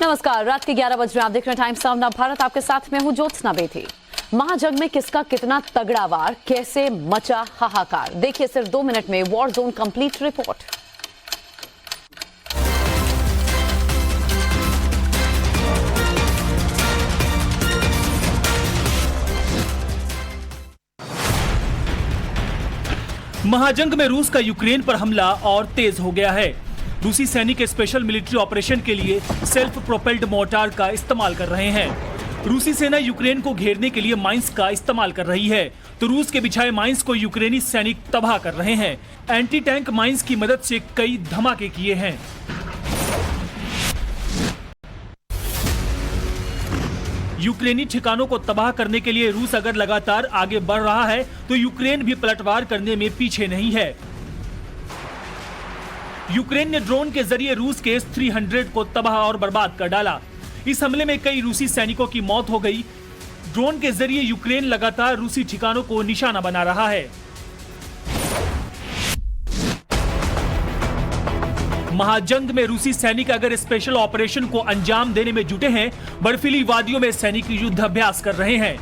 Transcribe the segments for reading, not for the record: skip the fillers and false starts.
नमस्कार, रात के 11 बज रहे हैं। आप देख रहे हैं टाइम्स ऑफ भारत। आपके साथ में हूं ज्योत्सना बेथी। महाजंग में किसका कितना तगड़ा वार, कैसे मचा हाहाकार, देखिए सिर्फ 2 मिनट में वॉर जोन कंप्लीट रिपोर्ट। महाजंग में रूस का यूक्रेन पर हमला और तेज हो गया है। रूसी सैनिक स्पेशल मिलिट्री ऑपरेशन के लिए सेल्फ प्रोपेल्ड मोर्टार का इस्तेमाल कर रहे हैं। रूसी सेना यूक्रेन को घेरने के लिए माइंस का इस्तेमाल कर रही है, तो रूस के बिछाए माइंस को यूक्रेनी सैनिक तबाह कर रहे हैं। एंटी टैंक माइंस की मदद से कई धमाके किए हैं। यूक्रेनी ठिकानों को तबाह करने के लिए रूस अगर लगातार आगे बढ़ रहा है तो यूक्रेन भी पलटवार करने में पीछे नहीं है। यूक्रेन ने ड्रोन के जरिए रूस के S-300 को तबाह और बर्बाद कर डाला। इस हमले में कई रूसी सैनिकों की मौत हो गई। ड्रोन के जरिए यूक्रेन लगातार रूसी ठिकानों को निशाना बना रहा है। महाजंग में रूसी सैनिक अगर स्पेशल ऑपरेशन को अंजाम देने में जुटे हैं, बर्फीली वादियों में सैनिक युद्ध अभ्यास कर रहे हैं,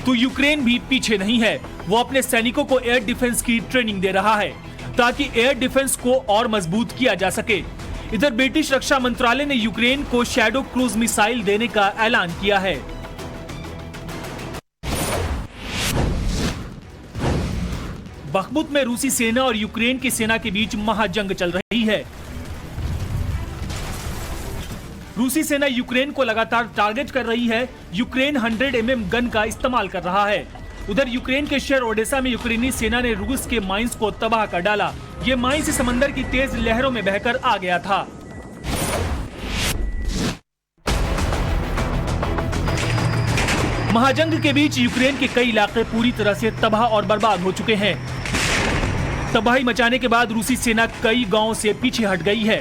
तो यूक्रेन भी पीछे नहीं है। वो अपने सैनिकों को एयर डिफेंस की ट्रेनिंग दे रहा है ताकि एयर डिफेंस को और मजबूत किया जा सके। इधर ब्रिटिश रक्षा मंत्रालय ने यूक्रेन को शैडो क्रूज मिसाइल देने का ऐलान किया है। बखमुत में रूसी सेना और यूक्रेन की सेना के बीच महाजंग चल रही है। रूसी सेना यूक्रेन को लगातार टारगेट कर रही है। यूक्रेन 100 mm गन का इस्तेमाल कर रहा है। उधर यूक्रेन के शहर ओडेसा में यूक्रेनी सेना ने रूस के माइंस को तबाह कर डाला। ये माइंस समंदर की तेज लहरों में बहकर आ गया था। महाजंग के बीच यूक्रेन के कई इलाके पूरी तरह से तबाह और बर्बाद हो चुके हैं। तबाही मचाने के बाद रूसी सेना कई गांवों से पीछे हट गई है।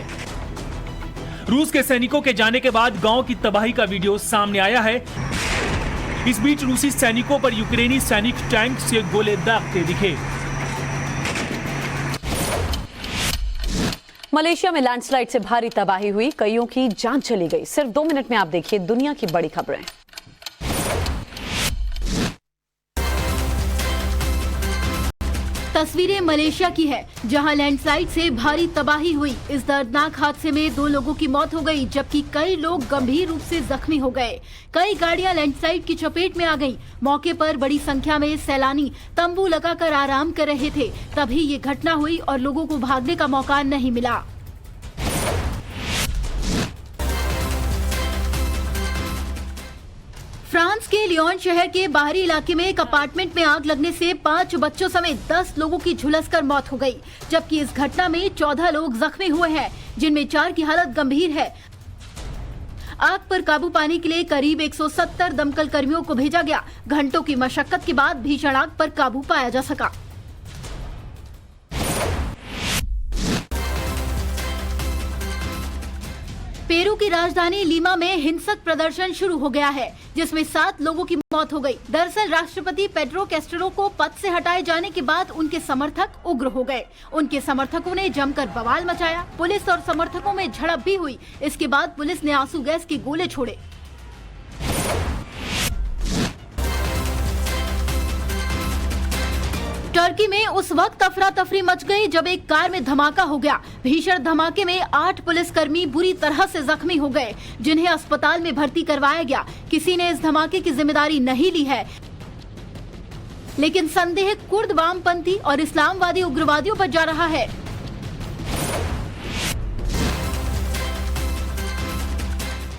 रूस के सैनिकों के जाने के बाद गांव की तबाही का वीडियो सामने आया है। इस बीच रूसी सैनिकों पर यूक्रेनी सैनिक टैंक से गोले दागते दिखे। मलेशिया में लैंडस्लाइड से भारी तबाही हुई, कईयों की जान चली गई। सिर्फ 2 मिनट में आप देखिए दुनिया की बड़ी खबरें। तस्वीरें मलेशिया की है, जहां लैंडस्लाइड से भारी तबाही हुई। इस दर्दनाक हादसे में 2 लोगों की मौत हो गई, जबकि कई लोग गंभीर रूप से जख्मी हो गए। कई गाड़ियां लैंडस्लाइड की चपेट में आ गईं। मौके पर बड़ी संख्या में सैलानी तंबू लगाकर आराम कर रहे थे। तभी ये घटना हुई और लोगों को भागने का मौका नहीं मिला। फ्रांस के लियोन शहर के बाहरी इलाके में एक अपार्टमेंट में आग लगने से 5 बच्चों समेत 10 लोगों की झुलसकर मौत हो गई, जबकि इस घटना में 14 लोग जख्मी हुए हैं, जिनमें 4 की हालत गंभीर है। आग पर काबू पाने के लिए करीब 170 दमकल कर्मियों को भेजा गया। घंटों की मशक्कत के बाद भीषण आग पर काबू पाया जा सका। पेरू की राजधानी लीमा में हिंसक प्रदर्शन शुरू हो गया है, जिसमें 7 लोगों की मौत हो गई। दरअसल राष्ट्रपति पेड्रो कैस्ट्रो को पद से हटाए जाने के बाद उनके समर्थक उग्र हो गए। उनके समर्थकों ने जमकर बवाल मचाया। पुलिस और समर्थकों में झड़प भी हुई। इसके बाद पुलिस ने आंसू गैस के गोले छोड़े। टर्की में उस वक्त अफरा तफरी मच गई जब एक कार में धमाका हो गया। भीषण धमाके में 8 पुलिसकर्मी बुरी तरह से जख्मी हो गए, जिन्हें अस्पताल में भर्ती करवाया गया। किसी ने इस धमाके की जिम्मेदारी नहीं ली है, लेकिन संदेह कुर्द वामपंथी और इस्लामवादी उग्रवादियों पर जा रहा है।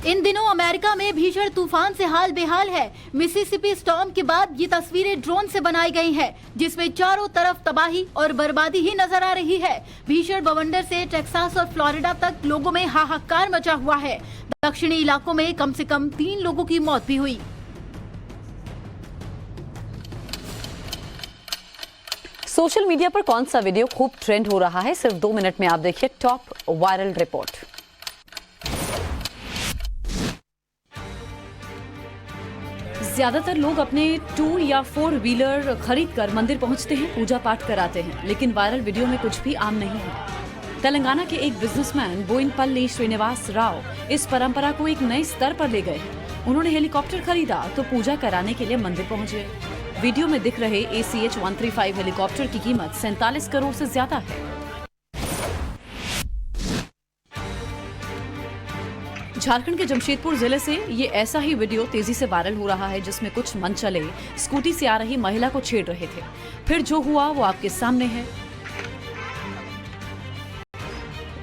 इन दिनों अमेरिका में भीषण तूफान से हाल बेहाल है। मिसिसिपी स्टॉर्म के बाद ये तस्वीरें ड्रोन से बनाई गई हैं, जिसमें चारों तरफ तबाही और बर्बादी ही नजर आ रही है। भीषण बवंडर से टेक्सास और फ्लोरिडा तक लोगों में हाहाकार मचा हुआ है। दक्षिणी इलाकों में कम से कम 3 लोगों की मौत भी हुई। सोशल मीडिया पर कौन सा वीडियो खूब ट्रेंड हो रहा है, सिर्फ 2 मिनट में आप देखिए टॉप वायरल रिपोर्ट। ज्यादातर लोग अपने 2 या 4 व्हीलर खरीद कर मंदिर पहुंचते हैं, पूजा पाठ कराते हैं, लेकिन वायरल वीडियो में कुछ भी आम नहीं है। तेलंगाना के एक बिजनेसमैन बोइनपल्ली श्रीनिवास राव इस परंपरा को एक नए स्तर पर ले गए हैं। उन्होंने हेलीकॉप्टर खरीदा तो पूजा कराने के लिए मंदिर पहुंचे। वीडियो में दिख रहे ACH-135 हेलीकॉप्टर की कीमत 47 करोड़ से ज्यादा है। झारखंड के जमशेदपुर जिले से ये ऐसा ही वीडियो तेजी से वायरल हो रहा है, जिसमें कुछ मनचले स्कूटी से आ रही महिला को छेड़ रहे थे। फिर जो हुआ वो आपके सामने है।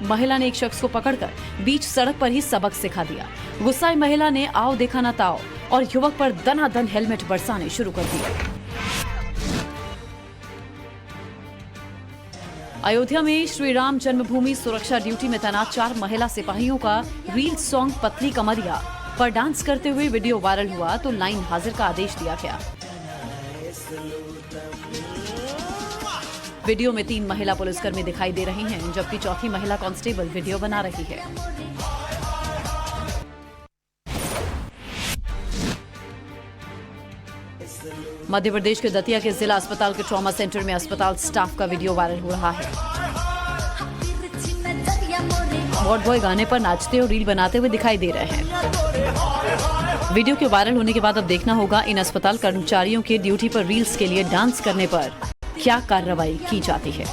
महिला ने एक शख्स को पकड़कर बीच सड़क पर ही सबक सिखा दिया। गुस्साई महिला ने आओ देखा ना ताओ और युवक पर दनादन हेलमेट बरसाने शुरू कर दिए। अयोध्या में श्री राम जन्मभूमि सुरक्षा ड्यूटी में तैनात 4 महिला सिपाहियों का रील सॉन्ग पतली कमरिया पर डांस करते हुए वीडियो वायरल हुआ तो लाइन हाजिर का आदेश दिया गया। वीडियो में 3 महिला पुलिसकर्मी दिखाई दे रही हैं, जबकि चौथी महिला कांस्टेबल वीडियो बना रही है। मध्य प्रदेश के दतिया के जिला अस्पताल के ट्रॉमा सेंटर में अस्पताल स्टाफ का वीडियो वायरल हो रहा है। वार्ड बॉय गाने पर नाचते और रील बनाते हुए दिखाई दे रहे हैं। वीडियो के वायरल होने के बाद अब देखना होगा इन अस्पताल कर्मचारियों के ड्यूटी पर रील्स के लिए डांस करने पर क्या कार्रवाई की जाती है।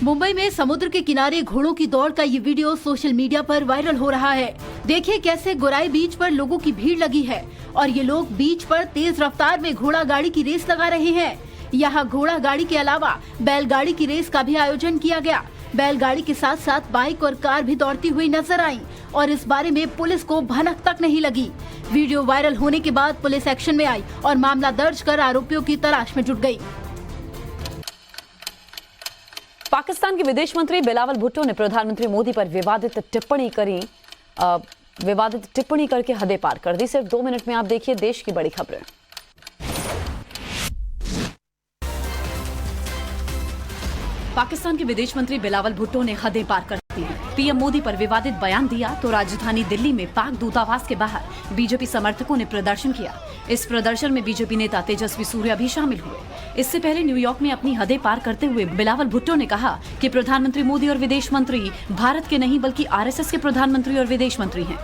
मुंबई में समुद्र के किनारे घोड़ों की दौड़ का ये वीडियो सोशल मीडिया पर वायरल हो रहा है। देखिए कैसे गोराई बीच पर लोगों की भीड़ लगी है और ये लोग बीच पर तेज रफ्तार में घोड़ा गाड़ी की रेस लगा रहे हैं। यहाँ घोड़ा गाड़ी के अलावा बैलगाड़ी की रेस का भी आयोजन किया गया। बैलगाड़ी के साथ साथ बाइक और कार भी दौड़ती हुई नजर आई और इस बारे में पुलिस को भनक तक नहीं लगी। वीडियो वायरल होने के बाद पुलिस एक्शन में आई और मामला दर्ज कर आरोपियों की तलाश में जुट गई। पाकिस्तान के विदेश मंत्री बिलावल भुट्टो ने प्रधानमंत्री मोदी पर विवादित टिप्पणी करके हदें पार कर दी। सिर्फ 2 मिनट में आप देखिए देश की बड़ी खबरें। पाकिस्तान के विदेश मंत्री बिलावल भुट्टो ने हदें पार कर दी। पीएम मोदी पर विवादित बयान दिया तो राजधानी दिल्ली में पाक दूतावास के बाहर बीजेपी समर्थकों ने प्रदर्शन किया। इस प्रदर्शन में बीजेपी नेता तेजस्वी सूर्या भी शामिल हुए। इससे पहले न्यूयॉर्क में अपनी हदें पार करते हुए बिलावल भुट्टो ने कहा कि प्रधानमंत्री मोदी और विदेश मंत्री भारत के नहीं बल्कि आरएसएस के प्रधानमंत्री और विदेश मंत्री हैं।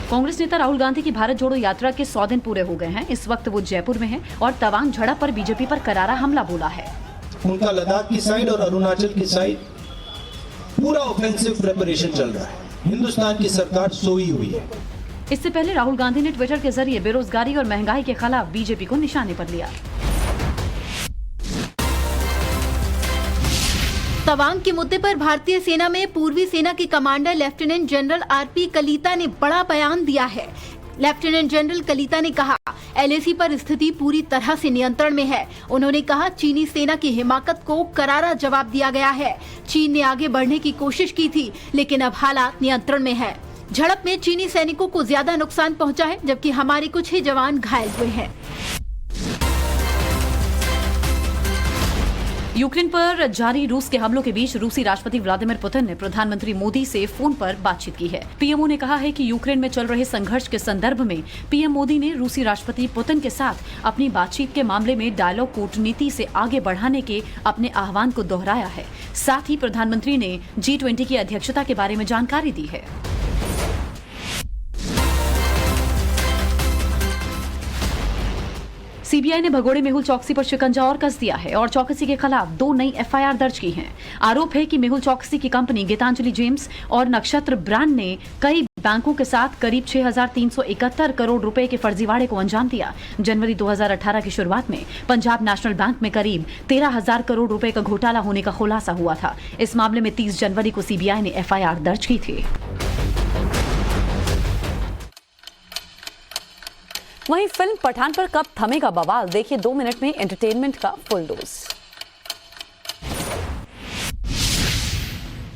कांग्रेस नेता राहुल गांधी की भारत जोड़ो यात्रा के 100 दिन पूरे हो गए हैं। इस वक्त वो जयपुर में हैं और तवांग झड़प पर बीजेपी पर करारा हमला बोला है। उनका लद्दाख की साइड और अरुणाचल की साइड पूरा ऑफेंसिव प्रिपरेशन चल रहा है। हिंदुस्तान की सरकार सोई हुई है। इससे पहले राहुल गांधी ने ट्विटर के जरिए बेरोजगारी और महंगाई के खिलाफ बीजेपी को निशाने पर लिया। तवांग के मुद्दे पर भारतीय सेना में पूर्वी सेना के commander lieutenant general RP Kalita ने बड़ा बयान दिया है। लेफ्टिनेंट जनरल कलीता ने कहा LAC पर स्थिति पूरी तरह से नियंत्रण में है। उन्होंने कहा चीनी सेना की हिमाकत को करारा जवाब दिया गया है। चीन ने आगे बढ़ने की कोशिश की थी लेकिन अब हालात नियंत्रण में है। झड़प में चीनी सैनिकों को ज्यादा नुकसान पहुंचा है जबकि हमारे कुछ ही जवान घायल हुए हैं। यूक्रेन पर जारी रूस के हमलों के बीच रूसी राष्ट्रपति व्लादिमीर पुतिन ने प्रधानमंत्री मोदी से फोन पर बातचीत की है। पीएमओ ने कहा है कि यूक्रेन में चल रहे संघर्ष के संदर्भ में पीएम मोदी ने रूसी राष्ट्रपति पुतिन के साथ अपनी बातचीत के मामले में डायलॉग कूटनीति से आगे बढ़ाने के अपने आह्वान को दोहराया है। साथ ही प्रधानमंत्री ने G20 की अध्यक्षता के बारे में जानकारी दी है। सीबीआई ने भगोड़े मेहुल चौकसी पर शिकंजा और कस दिया है और चौकसी के खिलाफ 2 नई FIR दर्ज की हैं। आरोप है कि मेहुल चौकसी की कंपनी गीतांजलि जेम्स और नक्षत्र ब्रांड ने कई बैंकों के साथ करीब 6,371 करोड़ रुपए के फर्जीवाड़े को अंजाम दिया। जनवरी 2018 की शुरुआत में पंजाब नेशनल बैंक में करीब 13,000 करोड़ रुपए का घोटाला होने का खुलासा हुआ था। इस मामले में 30 जनवरी को सीबीआई ने FIR दर्ज की थी। वहीं फिल्म पठान पर कब थमेगा बवाल, देखिए 2 मिनट में एंटरटेनमेंट का फुल डोज।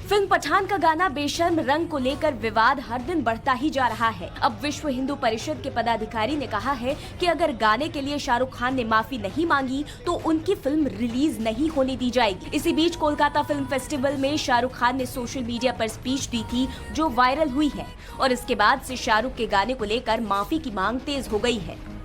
फिल्म पठान का गाना बेशर्म रंग को लेकर विवाद हर दिन बढ़ता ही जा रहा है। अब विश्व हिंदू परिषद के पदाधिकारी ने कहा है कि अगर गाने के लिए शाहरुख खान ने माफी नहीं मांगी तो उनकी फिल्म रिलीज नहीं होने दी जाएगी। इसी बीच कोलकाता फिल्म फेस्टिवल में शाहरुख खान ने सोशल मीडिया पर स्पीच दी थी जो वायरल हुई है और इसके बाद से शाहरुख के गाने को लेकर माफी की मांग तेज हो गई है।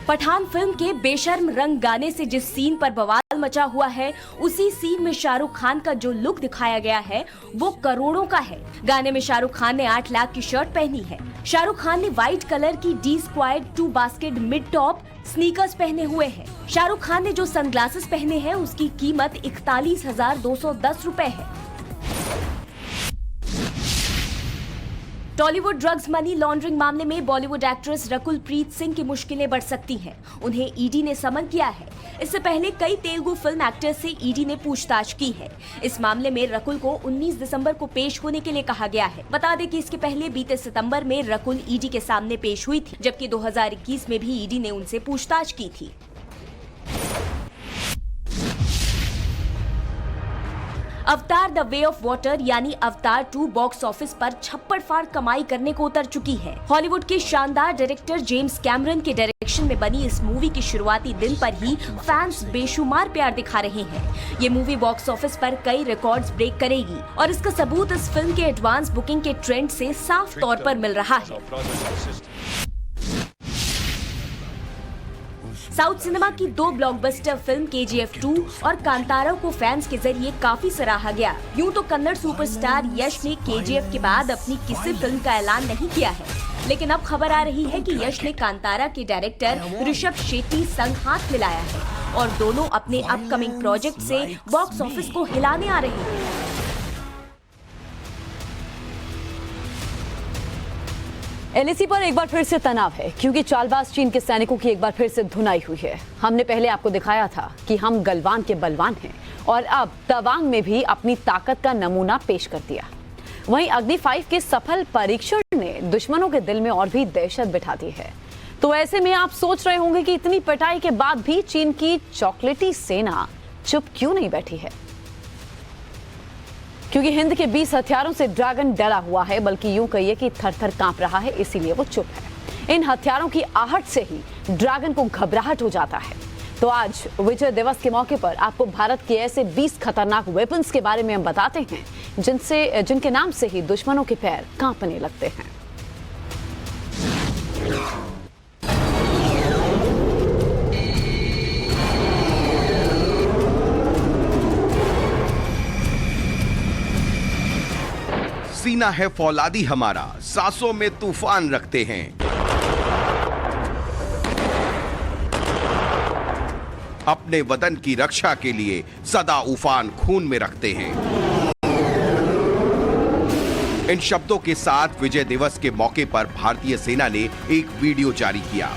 पठान फिल्म के बेशर्म रंग गाने से जिस सीन पर बवाल मचा हुआ है, उसी सीन में शाहरुख खान का जो लुक दिखाया गया है वो करोड़ों का है। गाने में शाहरुख खान ने 8 लाख की शर्ट पहनी है। शाहरुख खान ने व्हाइट कलर की D² 2 basket mid top sneakers पहने हुए हैं। शाहरुख खान ने जो सनग्लासेस पहने हैं उसकी कीमत 41,210 रुपए है। टॉलीवुड ड्रग्स मनी लॉन्ड्रिंग मामले में बॉलीवुड एक्ट्रेस रकुल प्रीत सिंह की मुश्किलें बढ़ सकती हैं। उन्हें ईडी ने समन किया है। इससे पहले कई तेलुगु फिल्म एक्टर्स से ईडी ने पूछताछ की है। इस मामले में रकुल को 19 दिसंबर को पेश होने के लिए कहा गया है। बता दें कि इसके पहले बीते सितंबर में रकुल ईडी के सामने पेश हुई थी, जबकि 2021 में भी ईडी ने उनसे पूछताछ की थी। अवतार द वे ऑफ वाटर यानी अवतार 2 बॉक्स ऑफिस पर छप्पड़ फाड़ कमाई करने को उतर चुकी है। हॉलीवुड के शानदार डायरेक्टर जेम्स कैमरन के डायरेक्शन में बनी इस मूवी के शुरुआती दिन पर ही फैंस बेशुमार प्यार दिखा रहे हैं। ये मूवी बॉक्स ऑफिस पर कई रिकॉर्ड्स ब्रेक करेगी और इसका सबूत इस फिल्म के एडवांस बुकिंग के ट्रेंड से साफ तौर पर मिल रहा है। साउथ सिनेमा की 2 ब्लॉकबस्टर फिल्म KGF 2 और कांतारा को फैंस के जरिए काफी सराहा गया। यूं तो कन्नड़ सुपरस्टार यश ने KGF के बाद अपनी किसी फिल्म का ऐलान नहीं किया है, लेकिन अब खबर आ रही है कि यश ने कांतारा के डायरेक्टर ऋषभ शेट्टी संग हाथ मिलाया है और दोनों अपने अपकमिंग प्रोजेक्ट से बॉक्स ऑफिस को हिलाने आ रहे हैं। LAC पर एक बार फिर से तनाव है क्योंकि चालबाज चीन के सैनिकों की एक बार फिर से धुनाई हुई है। हमने पहले आपको दिखाया था कि हम गलवान के बलवान हैं और अब तवांग में भी अपनी ताकत का नमूना पेश कर दिया। वहीं अग्नि 5 के सफल परीक्षण ने दुश्मनों के दिल में और भी दहशत बिठा दी है। तो ऐसे में आप सोच रहे होंगे कि इतनी पिटाई के बाद भी चीन की चॉकलेटी सेना चुप क्यों नहीं बैठी है, क्योंकि हिंद के 20 हथियारों से ड्रैगन डरा हुआ है, बल्कि यूं कहिए कि थर-थर कांप रहा है, इसीलिए वो चुप है। इन हथियारों की आहट से ही ड्रैगन को घबराहट हो जाता है। तो आज विजय दिवस के मौके पर आपको भारत के ऐसे 20 खतरनाक वेपन्स के बारे में हम बताते हैं जिनके नाम से ही दुश्मनों के पैर कांपने लगते हैं। सीना है फौलादी हमारा, सांसों में तूफान रखते हैं। अपने वतन की रक्षा के लिए सदा उफान खून में रखते हैं। इन शब्दों के साथ विजय दिवस के मौके पर भारतीय सेना ने एक वीडियो जारी किया।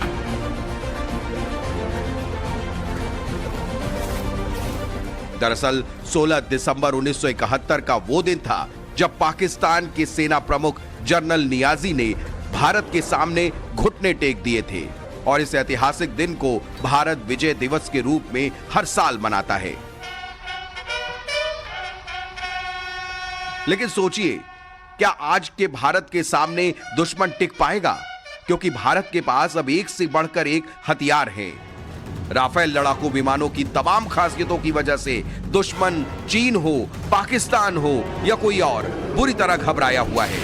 दरअसल 16 दिसंबर 1971 का वो दिन था जब पाकिस्तान के सेना प्रमुख जनरल नियाजी ने भारत के सामने घुटने टेक दिए थे और इस ऐतिहासिक दिन को भारत विजय दिवस के रूप में हर साल मनाता है। लेकिन सोचिए, क्या आज के भारत के सामने दुश्मन टिक पाएगा? क्योंकि भारत के पास अब एक से बढ़कर एक हथियार है। राफेल लड़ाकू विमानों की तमाम खासियतों की वजह से दुश्मन चीन हो, पाकिस्तान हो या कोई और, बुरी तरह घबराया हुआ है।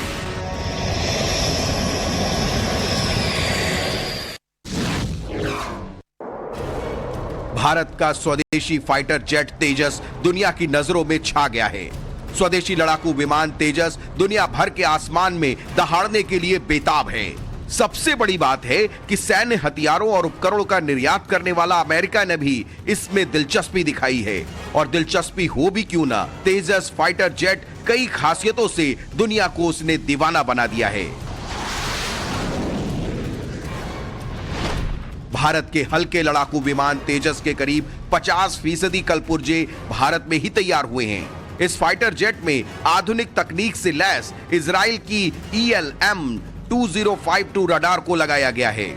भारत का स्वदेशी फाइटर जेट तेजस दुनिया की नजरों में छा गया है। स्वदेशी लड़ाकू विमान तेजस दुनिया भर के आसमान में दहाड़ने के लिए बेताब है। सबसे बड़ी बात है कि सैन्य हथियारों और उपकरणों का निर्यात करने वाला अमेरिका ने भी इसमें दिलचस्पी दिखाई है। और दिलचस्पी हो भी क्यों ना, तेजस फाइटर जेट कई खासियतों से दुनिया को उसने दीवाना बना दिया है। भारत के हल्के लड़ाकू विमान तेजस के करीब 50% कलपुर्जे भारत में ही तैयार हुए हैं। इस फाइटर जेट में आधुनिक तकनीक से लैस इजराइल की ELM-2052 रडार को लगाया गया है।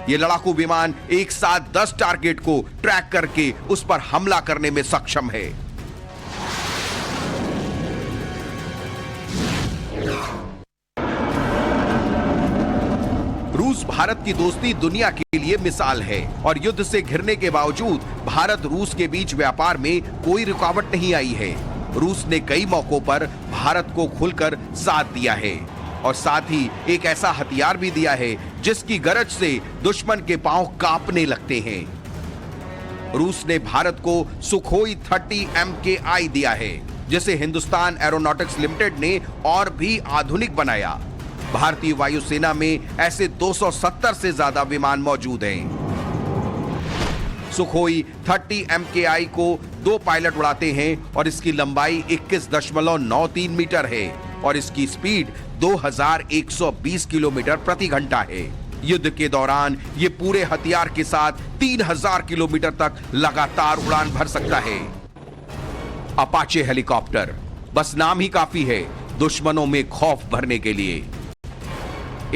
ये लड़ाकू विमान एक साथ 10 टारगेट को ट्रैक करके उस पर हमला करने में सक्षम है। रूस भारत की दोस्ती दुनिया के लिए मिसाल है और युद्ध से घिरने के बावजूद भारत रूस के बीच व्यापार में कोई रुकावट नहीं आई है। रूस ने कई मौकों पर भारत को खुलकर साथ दिया है और साथ ही एक ऐसा हथियार भी दिया है जिसकी गरज से दुश्मन के पांव कांपने लगते हैं। रूस ने भारत को सुखोई 30 MKI दिया है, जिसे हिंदुस्तान एरोनॉटिक्स लिमिटेड ने और भी आधुनिक बनाया। भारतीय वायुसेना में ऐसे 270 से ज्यादा विमान मौजूद हैं। सुखोई 30 MKI को 2 पायलट उड़ाते हैं और इसकी लंबाई 21.93 मीटर है और इसकी स्पीड 2120 किलोमीटर प्रति घंटा है। युद्ध के दौरान ये पूरे हथियार के साथ 3000 किलोमीटर तक लगातार उड़ान भर सकता है। अपाचे हेलीकॉप्टर, बस नाम ही काफी है दुश्मनों में खौफ भरने के लिए।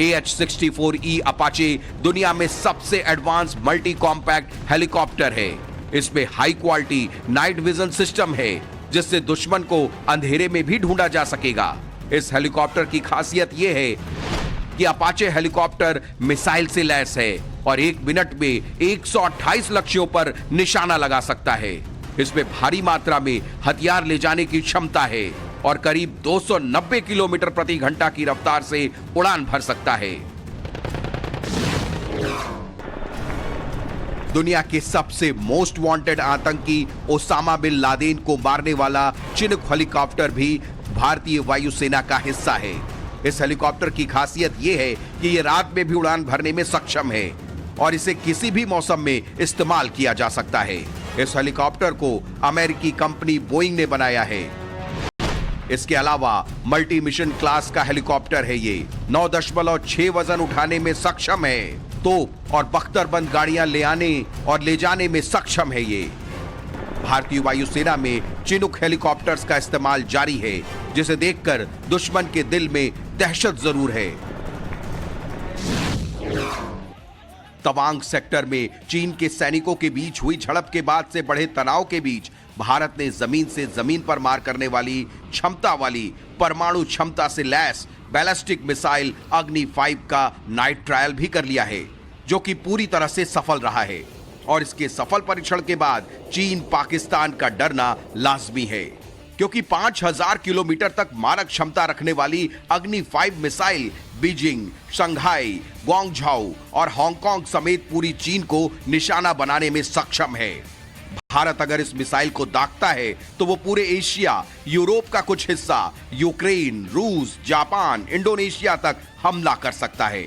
AH-64E अपाचे दुनिया में सबसे एडवांस मल्टी कॉम्पैक्ट हेलीकॉप्टर है। इसमें high quality night vision system है जिससे दुश्मन को अंधेरे में भी ढूंढा जा सकेगा। इस हेलीकॉप्टर की खासियत यह है कि अपाचे हेलीकॉप्टर मिसाइल से लैस है और 1 मिनट में 128 लक्ष्यों पर निशाना लगा सकता है। इसमें भारी मात्रा में हथियार ले जाने की क्षमता है और करीब 290 किलोमीटर प्रति घंटा की रफ्तार से उड़ान भर सकता है। दुनिया के सबसे मोस्ट वांटेड आतंकी ओसामा बिन लादेन को मारने वाला चिनूक हेलीकॉप्टर भी भारतीय वायुसेना का हिस्सा है। इस हेलीकॉप्टर की खासियत यह है कि यह रात में भी उड़ान भरने में सक्षम है और इसे किसी भी मौसम में इस्तेमाल किया जा सकता है। इस हेलीकॉप्टर को अमेरिकी कंपनी बोइंग ने बनाया है। इसके अलावा मल्टी मिशन क्लास का हेलीकॉप्टर है ये। 9.6 वजन उठाने में सक्षम है। तोप और बख्तरबंद गाड़ियां ले आने और ले जाने में सक्षम है ये। भारतीय वायुसेना में चिनूक हेलीकॉप्टर्स का इस्तेमाल जारी है, जिसे देखकर दुश्मन के दिल में दहशत जरूर है। तवांग सेक्टर में चीन के सैनिकों के बीच हुई झड़प के बाद से बढ़े तनाव के बीच भारत ने जमीन से जमीन पर मार करने वाली क्षमता वाली परमाणु क्षमता से लैस बैलिस्टिक मिसाइल अग्नि 5 का नाइट ट्रायल भी कर लिया है, जो कि पूरी तरह से सफल रहा है। और इसके सफल परीक्षण के बाद चीन पाकिस्तान का डरना लाजमी है, क्योंकि 5000 किलोमीटर तक मारक क्षमता रखने वाली अग्नि 5 मिसाइल बीजिंग, शंघाई, ग्वांगझाओ और हांगकांग समेत पूरी चीन को निशाना बनाने में सक्षम है। भारत अगर इस मिसाइल को दागता है तो वो पूरे एशिया, यूरोप का कुछ हिस्सा, यूक्रेन, रूस, जापान, इंडोनेशिया तक हमला कर सकता है।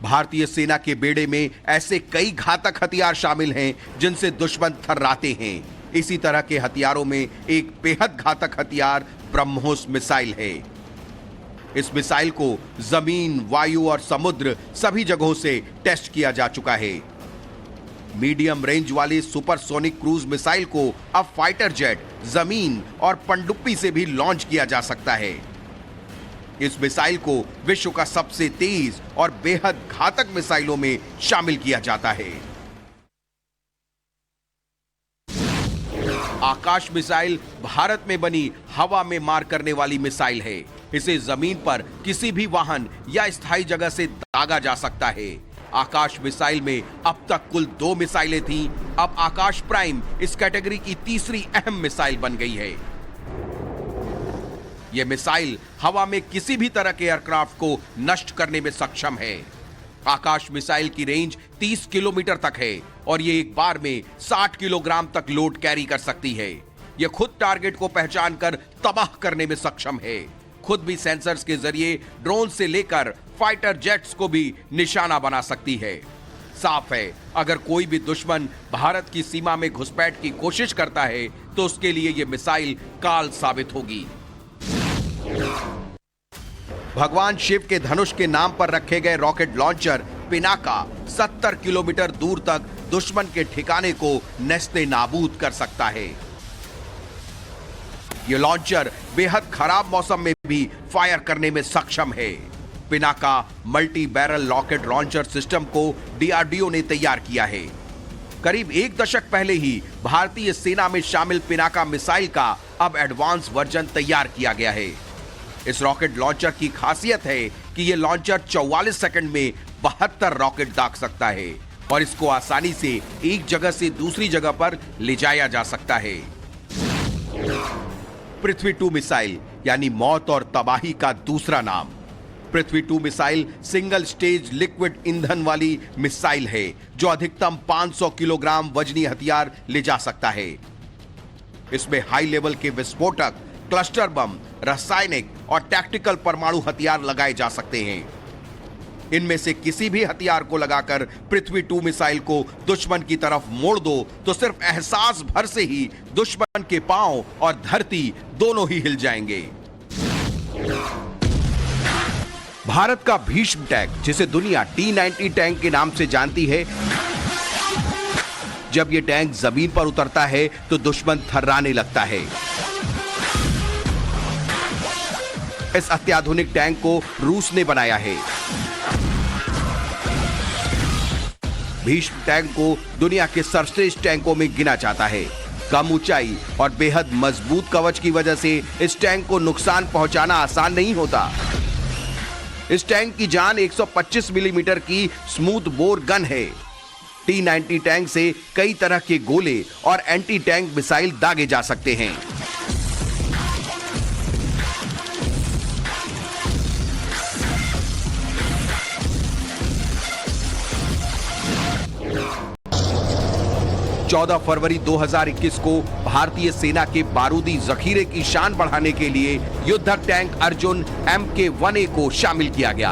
भारतीय सेना के बेड़े में ऐसे कई घातक हथियार शामिल हैं जिनसे दुश्मन थर्राते हैं। इसी तरह के हथियारों में एक बेहद घातक हथियार ब्रह्मोस मिसाइल है। इस मिसाइल को जमीन, वायु और समुद्र सभी जगहों से टेस्ट किया जा चुका है। मीडियम रेंज वाली सुपरसोनिक क्रूज मिसाइल को अब फाइटर जेट, जमीन और पनडुब्बी से भी लॉन्च किया जा सकता है। इस मिसाइल को विश्व का सबसे तेज और बेहद घातक मिसाइलों में शामिल किया जाता है। आकाश मिसाइल भारत में बनी हवा में मार करने वाली मिसाइल है। इसे जमीन पर किसी भी वाहन या स्थायी जगह से दागा जा सकता है। आकाश मिसाइल में अब तक कुल 2 मिसाइलें थीं। अब आकाश प्राइम इस कैटेगरी की तीसरी अहम मिसाइल बन गई है। यह मिसाइल हवा में किसी भी तरह के एयरक्राफ्ट को नष्ट करने में सक्षम है। आकाश मिसाइल की रेंज 30 किलोमीटर तक है और ये एक बार में 60 किलोग्राम तक लोड कैरी कर सकती है। यह खुद टारगेट को पहचान कर तबाह करने में सक्षम है। खुद भी सेंसर्स के जरिए ड्रोन से लेकर फाइटर जेट्स को भी निशाना बना सकती है। साफ है, अगर कोई भी दुश्मन भारत की सीमा में घुसपैठ की कोशिश करता है तो उसके लिए यह मिसाइल काल साबित होगी। भगवान शिव के धनुष के नाम पर रखे गए रॉकेट लॉन्चर पिनाका 70 किलोमीटर दूर तक दुश्मन के ठिकाने को नेस्ते नाबूद कर सकता है। यह लॉन्चर बेहद खराब मौसम में भी फायर करने में सक्षम है। Pinaka multi barrel rocket launcher system को डीआरडीओ ने तैयार किया है। करीब एक दशक पहले ही भारतीय सेना में शामिल पिनाका मिसाइल का अब एडवांस वर्जन तैयार किया गया है। इस रॉकेट लॉन्चर की खासियत है कि यह लॉन्चर 44 सेकंड में 72 रॉकेट दाग सकता है और इसको आसानी से एक जगह से दूसरी जगह पर ले जाया जा सकता है। पृथ्वी 2 मिसाइल यानी मौत और तबाही का दूसरा नाम। पृथ्वी 2 मिसाइल सिंगल स्टेज लिक्विड ईंधन वाली मिसाइल है जो अधिकतम 500 किलोग्राम वजनी हथियार ले जा सकता है। इसमें हाई लेवल के विस्फोटक, क्लस्टर बम, रासायनिक और टैक्टिकल परमाणु हथियार लगाए जा सकते हैं। इनमें से किसी भी हथियार को लगाकर पृथ्वी 2 मिसाइल को दुश्मन की तरफ मोड़ दो तो सिर्फ एहसास भर से ही दुश्मन के पांव और धरती दोनों ही हिल जाएंगे। भारत का भीष्म टैंक, जिसे दुनिया T-90 टैंक के नाम से जानती है, जब यह टैंक जमीन पर उतरता है तो दुश्मन थर्राने लगता है। इस अत्याधुनिक टैंक को रूस ने बनाया है। भीष्म टैंक को दुनिया के सर्वश्रेष्ठ टैंकों में गिना जाता है। कम ऊंचाई और बेहद मजबूत कवच की वजह से इस टैंक को नुकसान पहुंचाना आसान नहीं होता। इस टैंक की जान 125 मिलीमीटर की स्मूथ बोर गन है। T-90 टैंक से कई तरह के गोले और एंटी टैंक मिसाइल दागे जा सकते हैं। चौदह फरवरी 2021 को भारतीय सेना के बारूदी जखीरे की शान बढ़ाने के लिए युद्धक टैंक अर्जुन MK-1A को शामिल किया गया।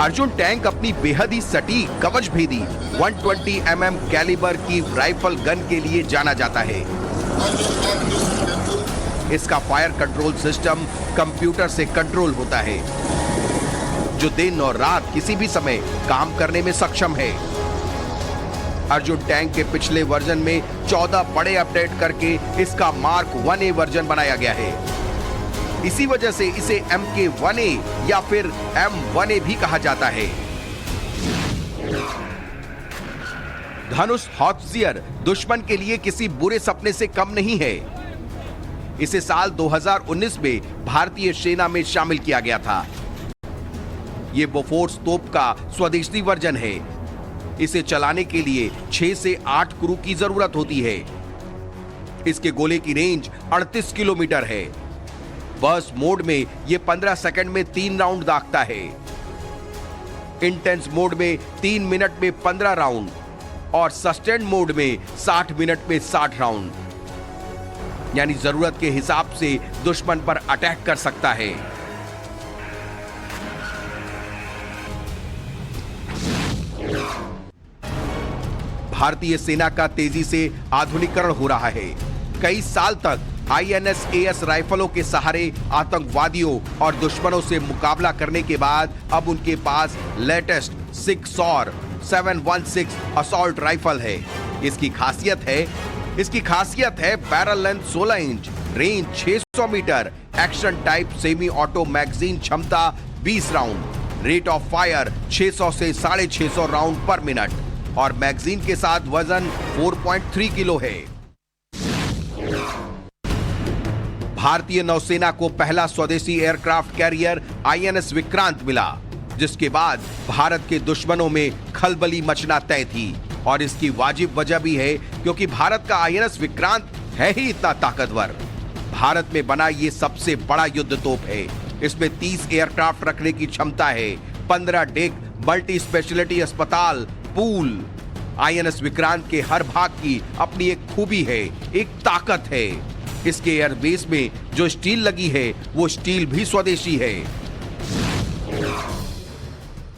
अर्जुन टैंक अपनी बेहद ही सटीक कवच भेदी 120 mm कैलिबर की राइफल गन के लिए जाना जाता है। इसका फायर कंट्रोल सिस्टम कंप्यूटर से कंट्रोल होता है, जो दिन और रात किसी भी समय काम करने में सक्षम है। अर्जुन टैंक के पिछले वर्जन में 14 बड़े अपडेट करके इसका मार्क 1A वर्जन बनाया गया है। इसी वजह से इसे MK-1A या फिर M1A भी कहा जाता है। धनुष हॉटजियर दुश्मन के लिए किसी बुरे सपने से कम नहीं है। इसे साल 2019 में भारतीय सेना में शामिल किया गया था। यह बोफोर्स तोप का स्वदेशी वर्जन है। इसे चलाने के लिए 6 से 8 क्रू की जरूरत होती है। इसके गोले की रेंज 38 किलोमीटर है। बर्स्ट मोड में यह 15 सेकंड में 3 राउंड दागता है। इंटेंस मोड में 3 मिनट में 15 राउंड और सस्टेन्ड मोड में 60 मिनट में 60 राउंड, यानी जरूरत के हिसाब से दुश्मन पर अटैक कर सकता है। भारतीय सेना का तेजी से आधुनिकीकरण हो रहा है। कई साल तक INS-AS राइफलों के सहारे आतंकवादियों और दुश्मनों से मुकाबला करने के बाद अब उनके पास लेटेस्ट 6SAR 716 असॉल्ट राइफल है। इसकी खासियत है barrel length 16 inch, range 600 metre, action type semi auto magazine क्षमता 20 राउंड, रेट ऑफ फायर 600 से 650 राउंड पर मिनट और मैगजीन के साथ वजन 4.3 किलो है। भारतीय नौसेना को पहला स्वदेशी एयरक्राफ्ट कैरियर INS विक्रांत मिला, जिसके बाद भारत के दुश्मनों में खलबली मचना तय थी। और इसकी वाजिब वजह भी है क्योंकि भारत का INS विक्रांत है ही इतना ताकतवर। भारत में बना ये सबसे बड़ा युद्ध तोप है। इसमें 30 एयरक्राफ्ट रखने की क्षमता है, 15 डेक, मल्टी स्पेशलिटी अस्पताल, पूल। INS विक्रांत के हर भाग की अपनी एक खूबी है, एक ताकत है। इसके एयरबेस में जो स्टील लगी है वो स्टील भी स्वदेशी है।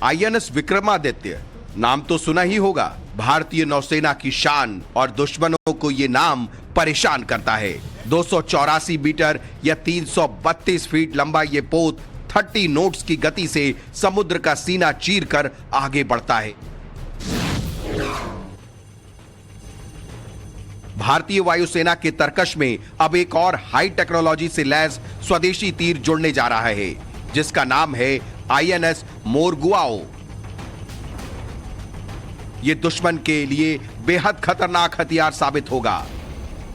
INS विक्रमादित्य नाम तो सुना ही होगा। भारतीय नौसेना की शान और दुश्मनों को ये नाम परेशान करता है। 284 मीटर या 332 फीट लंबा ये पोत 30 नोट्स की गति से समुद्र का सीना चीरकर आगे बढ़ता है। भारतीय वायुसेना के तरकश में अब एक और हाई टेक्नोलॉजी से लैस स्वदेशी तीर जुड़ने जा रहा है। जिसका नाम है INS मोरगुआओ। ये दुश्मन के लिए बेहद खतरनाक हथियार साबित होगा।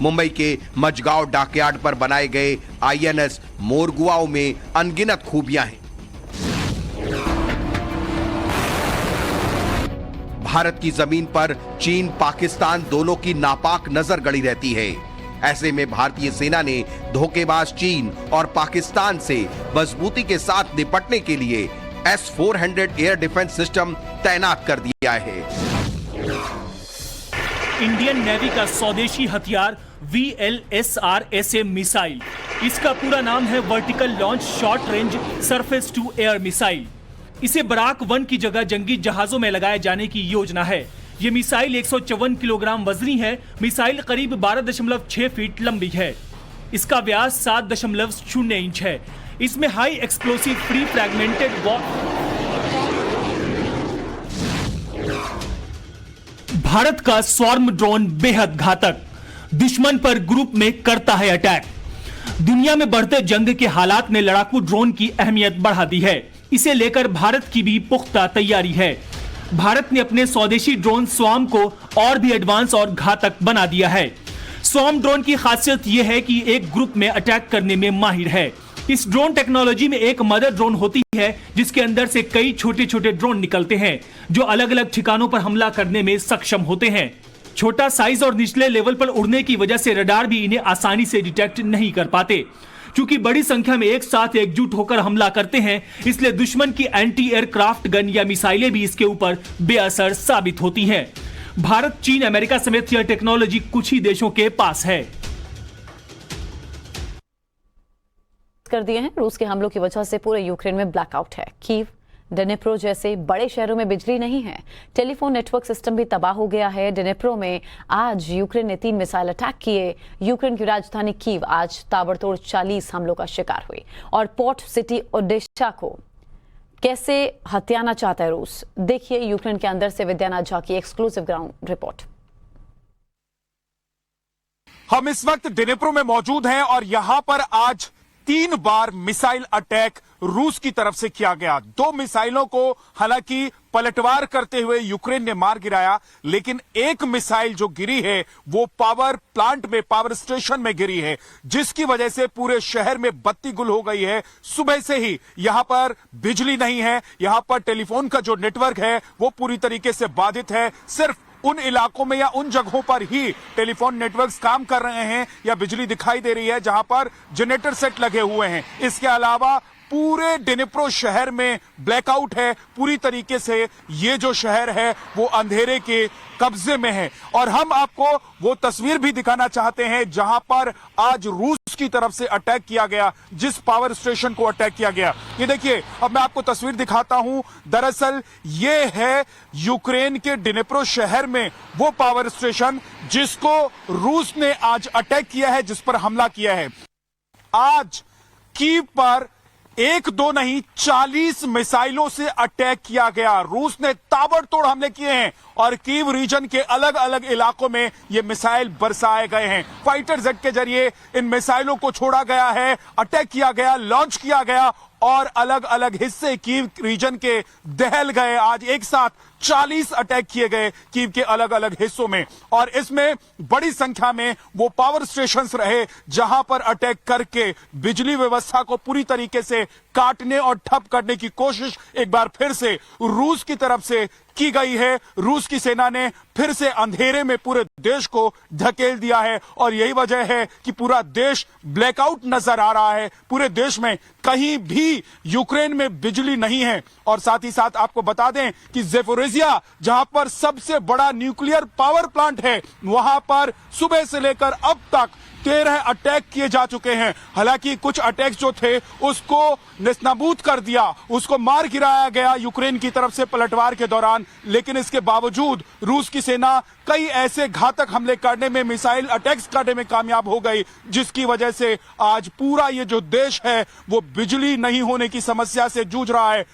मुंबई के मजगांव डॉकयार्ड पर बनाए गए INS मोरगुआओ में अनगिनत खूबियां हैं। भारत की जमीन पर चीन पाकिस्तान दोनों की नापाक नजर गड़ी रहती है। ऐसे में भारतीय सेना ने धोखेबाज चीन और पाकिस्तान से मजबूती के साथ निपटने के लिए S-400 एयर डिफेंस सिस्टम तैनात कर दिया है। इंडियन नेवी का स्वदेशी हथियार VLSR-SM मिसाइल। इसका पूरा नाम है vertical launch short range surface to air missile. इसे बराक 1 की जगह जंगी जहाजों में लगाए जाने की योजना है। ये मिसाइल 154 किलोग्राम वजनी है। मिसाइल करीब 12.6 फीट लंबी है। इसका व्यास 7.0 इंच है। इसमें high explosive free fragmented Bharat का स्वार्म ड्रोन बेहद घातक, दुश्मन पर ग्रुप में करता है अटैक। दुनिया में बढ़ते जंग के हालात ने लड़ाकू ड्रोन की अहमियत बढ़ा दी है। इसे लेकर भारत की भी पुख्ता तैयारी है। भारत ने अपने स्वदेशी ड्रोन स्वार्म को और भी एडवांस और घातक बना दिया है। स्वार्म ड्रोन की खासियत यह है कि एक ग्रुप में अटैक करने में माहिर है। इस ड्रोन टेक्नोलॉजी में एक मदर ड्रोन होती है जिसके अंदर से कई छोटे छोटे ड्रोन निकलते हैं जो अलग अलग ठिकानों पर हमला करने में सक्षम होते हैं। छोटा साइज और निचले लेवल पर उड़ने की वजह से रडार भी इन्हें आसानी से डिटेक्ट नहीं कर पाते। क्योंकि बड़ी संख्या में एक साथ एकजुट होकर हमला करते हैं, इसलिए दुश्मन की एंटी एयरक्राफ्ट गन या मिसाइलें भी इसके ऊपर बेअसर साबित होती हैं। भारत, चीन, अमेरिका समेत यह टेक्नोलॉजी कुछ ही देशों के पास है। कर दिए हैं। रूस के हमलों की वजह से पूरे यूक्रेन में ब्लैकआउट है। कीव, डिनेप्रो जैसे बड़े शहरों में बिजली नहीं है। टेलीफोन नेटवर्क सिस्टम भी तबाह हो गया है। डिनेप्रो में आज यूक्रेन ने 3 मिसाइल अटैक किए। यूक्रेन की राजधानी कीव आज ताबड़तोड़ 40 हमलों का शिकार हुई। और पोर्ट सिटी ओडेशा को कैसे हथियाना चाहता है रूस, देखिए यूक्रेन के अंदर से विद्यानाथ झा की एक्सक्लूसिव ग्राउंड रिपोर्ट। हम इस वक्त डिनेप्रो में मौजूद हैं और यहां पर आज 3 बार मिसाइल अटैक रूस की तरफ से किया गया। 2 मिसाइलों को हालांकि पलटवार करते हुए यूक्रेन ने मार गिराया, लेकिन एक मिसाइल जो गिरी है वो पावर प्लांट में, पावर स्टेशन में गिरी है, जिसकी वजह से पूरे शहर में बत्ती गुल हो गई है। सुबह से ही यहां पर बिजली नहीं है। यहां पर टेलीफोन का जो नेटवर्क है वो पूरी तरीके से बाधित है। सिर्फ उन इलाकों में या उन जगहों पर ही टेलीफोन नेटवर्क्स काम कर रहे हैं या बिजली दिखाई दे रही है जहां पर जनरेटर सेट लगे हुए हैं। इसके अलावा पूरे डिनेप्रो शहर में ब्लैकआउट है। पूरी तरीके से ये जो शहर है वो अंधेरे के कब्जे में है। और हम आपको वो तस्वीर भी दिखाना चाहते हैं जहां पर आज रूस की तरफ से अटैक किया गया, जिस पावर स्टेशन को अटैक किया गया। ये देखिए, अब मैं आपको तस्वीर दिखाता हूं। दरअसल ये है यूक्रेन के डिनेप्रो शहर में वो पावर स्टेशन जिसको रूस ने आज अटैक किया है, जिस पर हमला किया है। आज कीव पर 1-2 नहीं 40 मिसाइलों से अटैक किया गया। रूस ने ताबड़तोड़ हमले किए हैं और कीव रीजन के अलग अलग इलाकों में ये मिसाइल बरसाए गए हैं। फाइटर जेट के जरिए इन मिसाइलों को छोड़ा गया है, अटैक किया गया, लॉन्च किया गया और अलग अलग हिस्से कीव रीजन के दहल गए। आज एक साथ 40 अटैक किए गए कीव के अलग अलग हिस्सों में, और इसमें बड़ी संख्या में वो पावर स्टेशंस रहे जहां पर अटैक करके बिजली व्यवस्था को पूरी तरीके से काटने और ठप करने की कोशिश एक बार फिर से रूस की तरफ से की गई है। रूस की सेना ने फिर से अंधेरे में पूरे देश को धकेल दिया है और यही वजह है कि पूरा देश ब्लैकआउट नजर आ रहा है। पूरे देश में कहीं भी यूक्रेन में बिजली नहीं है। और साथ ही साथ आपको बता दें कि ज़ेपोरिज़िया, जहां पर सबसे बड़ा न्यूक्लियर पावर प्लांट है, वहां पर सुबह से लेकर अब तक 13 अटैक किए जा चुके हैं। हालांकि कुछ अटैक्स जो थे उसको नेस्तनाबूद कर दिया, उसको मार गिराया गया यूक्रेन की तरफ से पलटवार के दौरान, लेकिन इसके बावजूद रूस की सेना कई ऐसे घातक हमले करने में, मिसाइल अटैक्स करने में कामयाब हो गई, जिसकी वजह से आज पूरा ये जो देश है वो बिजली नहीं होने की समस्या से जूझ रहा है।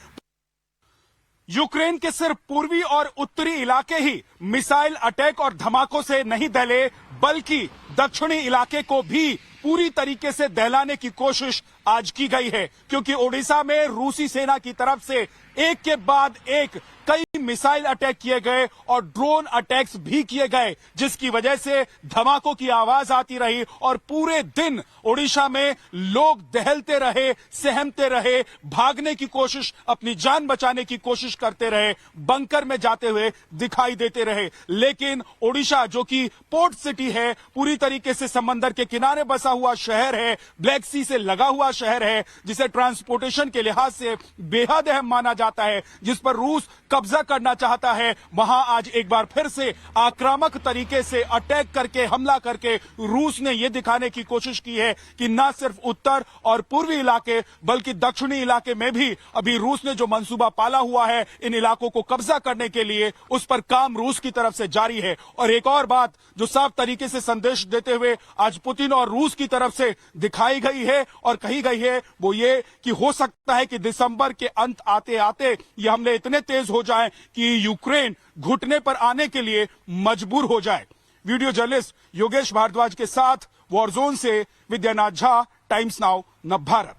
यूक्रेन के सिर्फ पूर्वी और उत्तरी इलाके ही मिसाइल अटैक और धमाकों से नहीं दहले, बल्कि दक्षिणी इलाके को भी पूरी तरीके से दहलाने की कोशिश आज की गई है, क्योंकि ओडिशा में रूसी सेना की तरफ से एक के बाद एक कई मिसाइल अटैक किए गए और ड्रोन अटैक्स भी किए गए, जिसकी वजह से धमाकों की आवाज आती रही और पूरे दिन ओडिशा में लोग दहलते रहे, सहमते रहे, भागने की कोशिश, अपनी जान बचाने की कोशिश करते रहे, बंकर में जाते हुए दिखाई देते रहे। लेकिन ओडिशा जो कि पोर्ट सिटी है, पूरी तरीके से समंदर के किनारे बसा हुआ शहर है, ब्लैक सी से लगा हुआ शहर है, जिसे ट्रांसपोर्टेशन के लिहाज से बेहद अहम माना जाता है, जिस पर रूस कब्जा करना चाहता है, वहां आज एक बार फिर से आक्रामक तरीके से अटैक करके, हमला करके रूस ने यह दिखाने की कोशिश की है कि न सिर्फ उत्तर और पूर्वी इलाके बल्कि दक्षिणी इलाके में भी अभी रूस ने जो मंसूबा पाला हुआ है इन इलाकों को कब्जा करने के लिए, उस पर काम रूस की तरफ से जारी है। और एक और बात जो साफ तरीके से संदेश देते हुए आज पुतिन और रूस की तरफ से दिखाई गई है और कही गई है, वो ये कि हो सकता है कि दिसंबर के अंत आते आते ये हमले इतने तेज हो जाएं कि यूक्रेन घुटने पर आने के लिए मजबूर हो जाए। वीडियो जर्नलिस्ट योगेश भारद्वाज के साथ वॉरजोन से विद्यानाथ झा, टाइम्स नाउ नवभारत।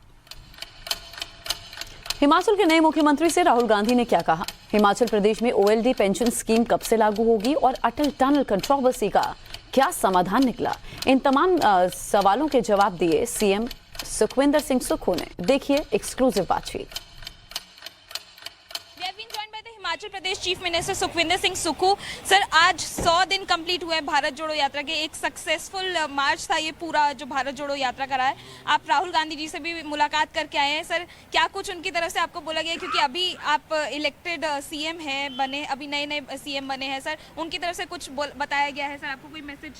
हिमाचल के नए मुख्यमंत्री से राहुल गांधी ने क्या कहा? हिमाचल प्रदेश में ओएलडी पेंशन स्कीम कब से लागू होगी और अटल टनल कंट्रोवर्सी का क्या समाधान निकला? इन तमाम सवालों के जवाब दिए सीएम सुखविंदर सिंह सुक्खू ने। देखिए एक्सक्लूसिव बातचीत। Himachal Pradesh chief minister Sukhvinder Singh Sukhu sir, आज 100 दिन कंप्लीट हुए भारत जोड़ो यात्रा के। एक सक्सेसफुल मार्च था ये पूरा जो भारत जोड़ो यात्रा करा है। आप राहुल गांधी जी से भी मुलाकात करके आए हैं सर, क्या कुछ उनकी तरफ से आपको बोला गया, क्योंकि अभी आप इलेक्टेड सीएम हैं, बने अभी नए सीएम बने हैं सर, उनकी तरफ से कुछ बताया गया है सर आपको, कोई मैसेज?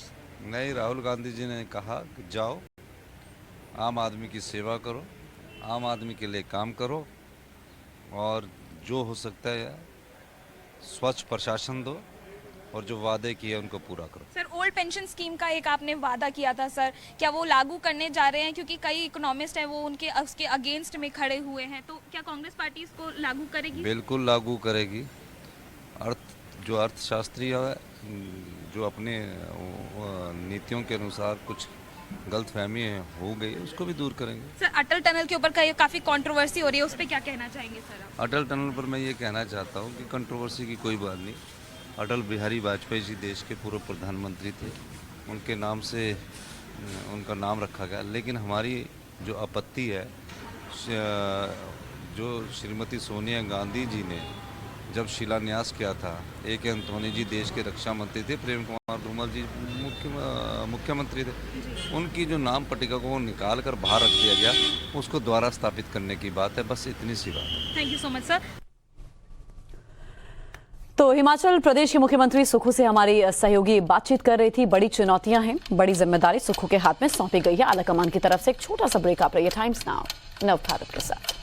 नहीं, राहुल गांधी जी ने कहा कि जाओ आम आदमी की सेवा करो, आम आदमी के लिए काम करो और जो हो सकता है स्वच्छ प्रशासन दो और जो वादे किए उनको पूरा करो। सर, ओल्ड पेंशन स्कीम का एक आपने वादा किया था सर, क्या वो लागू करने जा रहे हैं? क्योंकि कई इकोनॉमिस्ट हैं वो उसके अगेंस्ट में खड़े हुए हैं, तो क्या कांग्रेस पार्टी इसको लागू करेगी? बिल्कुल लागू करेगी। जो अर्थशास्त्री है, जो अपने नीतियों के अनुसार कुछ गलतफहमी हो गई है, उसको भी दूर करेंगे। सर, अटल टनल के ऊपर काफी कंट्रोवर्सी हो रही है, उस पर क्या कहना चाहेंगे सर आप? अटल टनल पर मैं ये कहना चाहता हूँ कि कंट्रोवर्सी की कोई बात नहीं। अटल बिहारी वाजपेयी जी देश के पूर्व प्रधानमंत्री थे, उनके नाम से उनका नाम रखा गया। लेकिन हमारी जो आपत्ति है, जो श्रीमती सोनिया गांधी जी ने जब शिलान्यास किया था, AK एंथोनी जी देश के रक्षा मंत्री थे, प्रेम कुमार धूमल जी मुख्यमंत्री थे, उनकी जो नाम पट्टिका को निकाल कर बाहर रख दिया गया, उसको दोबारा स्थापित करने की बात है, बस इतनी सी बात है। Thank you so much sir. तो हिमाचल प्रदेश के मुख्यमंत्री सुक्खू से हमारी सहयोगी बातचीत कर रही थी। बड़ी चुनौतियां हैं, बड़ी जिम्मेदारी सुक्खू के हाथ में सौंपी गई है आला कमान की तरफ से। एक छोटा सा ब्रेक आप रही है टाइम्स नाउ नवभारत के साथ।